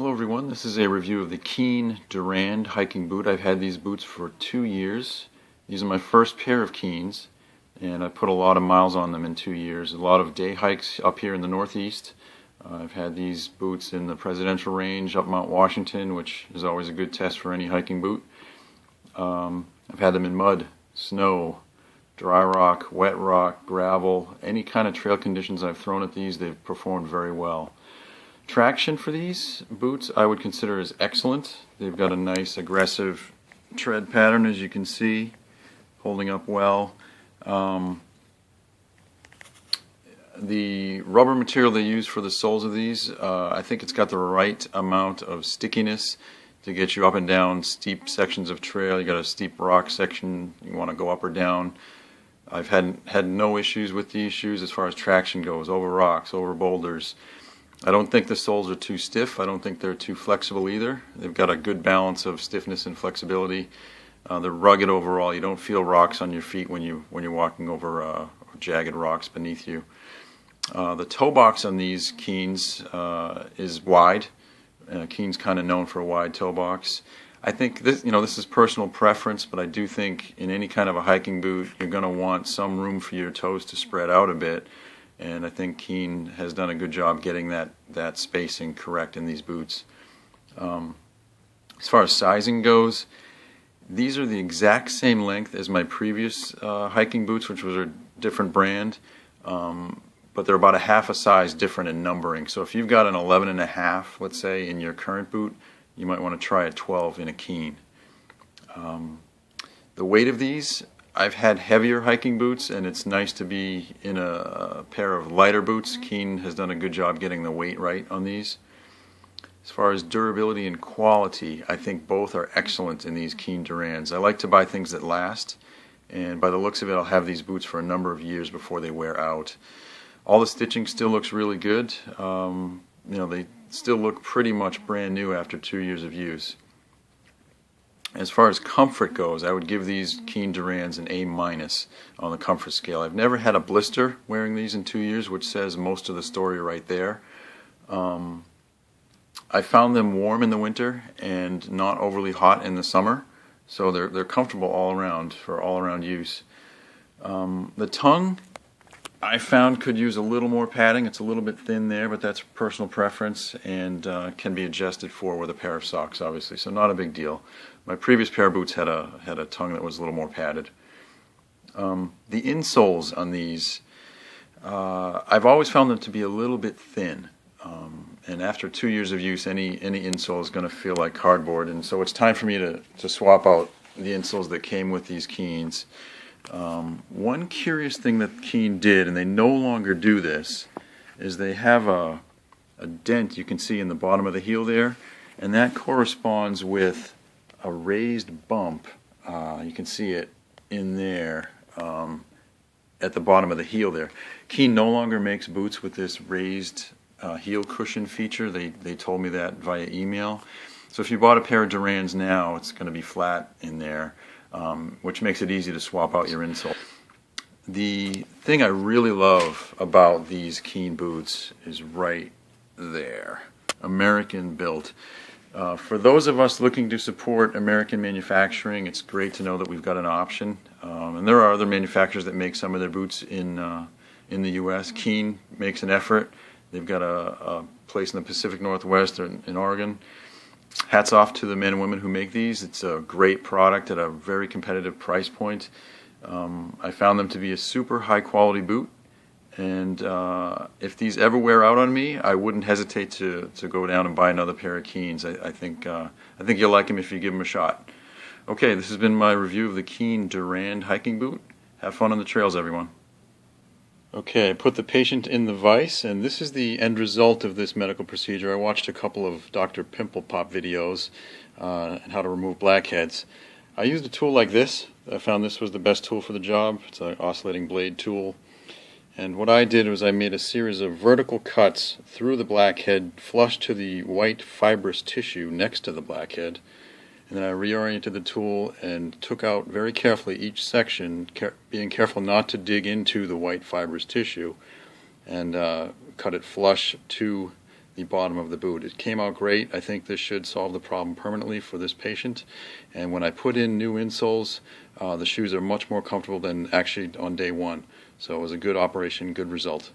Hello everyone, this is a review of the Keen Durand hiking boot. I've had these boots for 2 years. These are my first pair of Keens, and I put a lot of miles on them in 2 years. A lot of day hikes up here in the Northeast. I've had these boots in the Presidential Range up Mount Washington, which is always a good test for any hiking boot. I've had them in mud, snow, dry rock, wet rock, gravel, any kind of trail conditions I've thrown at these, they've performed very well. Traction for these boots I would consider as excellent. They've got a nice aggressive tread pattern, as you can see, holding up well. The rubber material they use for the soles of these, I think it's got the right amount of stickiness to get you up and down steep sections of trail. You got a steep rock section, you want to go up or down. I've had no issues with these shoes as far as traction goes, over rocks, over boulders. I don't think the soles are too stiff. I don't think they're too flexible either. They've got a good balance of stiffness and flexibility. They're rugged overall. You don't feel rocks on your feet when you're walking over jagged rocks beneath you. The toe box on these Keens is wide. Keen's kind of known for a wide toe box. I think this is personal preference, but I do think in any kind of a hiking boot you're going to want some room for your toes to spread out a bit. And I think Keen has done a good job getting that spacing correct in these boots. As far as sizing goes, these are the exact same length as my previous hiking boots, which was a different brand, but they're about a half a size different in numbering. So if you've got an 11.5, let's say, in your current boot, you might want to try a 12 in a Keen. The weight of these, I've had heavier hiking boots, and it's nice to be in a pair of lighter boots. Keen has done a good job getting the weight right on these. As far as durability and quality, I think both are excellent in these Keen Durands. I like to buy things that last, and by the looks of it, I'll have these boots for a number of years before they wear out. All the stitching still looks really good. They still look pretty much brand new after 2 years of use. As far as comfort goes, I would give these Keen Durands an A- on the comfort scale. I've never had a blister wearing these in 2 years, which says most of the story right there. I found them warm in the winter and not overly hot in the summer, so they're comfortable all around for all-around use. The tongue, I found, could use a little more padding. It's a little bit thin there, but that's personal preference and can be adjusted for with a pair of socks, obviously, so not a big deal. My previous pair of boots had a tongue that was a little more padded. The insoles on these, I've always found them to be a little bit thin, and after 2 years of use, any insole is going to feel like cardboard, and so it's time for me to swap out the insoles that came with these Keens. One curious thing that Keen did, and they no longer do this, is they have a dent you can see in the bottom of the heel there, and that corresponds with a raised bump. You can see it in there at the bottom of the heel there. Keen no longer makes boots with this raised heel cushion feature. They told me that via email. So if you bought a pair of Durands now, it's going to be flat in there, which makes it easy to swap out your insole. The thing I really love about these Keen boots is right there. American Built. For those of us looking to support American manufacturing, it's great to know that we've got an option. And there are other manufacturers that make some of their boots in the U.S. Keen makes an effort. They've got a place in the Pacific Northwest in Oregon. Hats off to the men and women who make these. It's a great product at a very competitive price point. I found them to be a super high quality boot. And if these ever wear out on me, I wouldn't hesitate to go down and buy another pair of Keens. I think you'll like them if you give them a shot. Okay, this has been my review of the Keen Durand hiking boot. Have fun on the trails, everyone. Okay, I put the patient in the vise, and this is the end result of this medical procedure. I watched a couple of Dr. Pimple Pop videos on how to remove blackheads. I used a tool like this. I found this was the best tool for the job. It's an oscillating blade tool. And what I did was I made a series of vertical cuts through the blackhead, flush to the white fibrous tissue next to the blackhead, and then I reoriented the tool and took out very carefully each section, being careful not to dig into the white fibrous tissue, and cut it flush to the bottom of the boot. It came out great. I think this should solve the problem permanently for this patient. And when I put in new insoles, the shoes are much more comfortable than actually on day one. So it was a good operation, good result.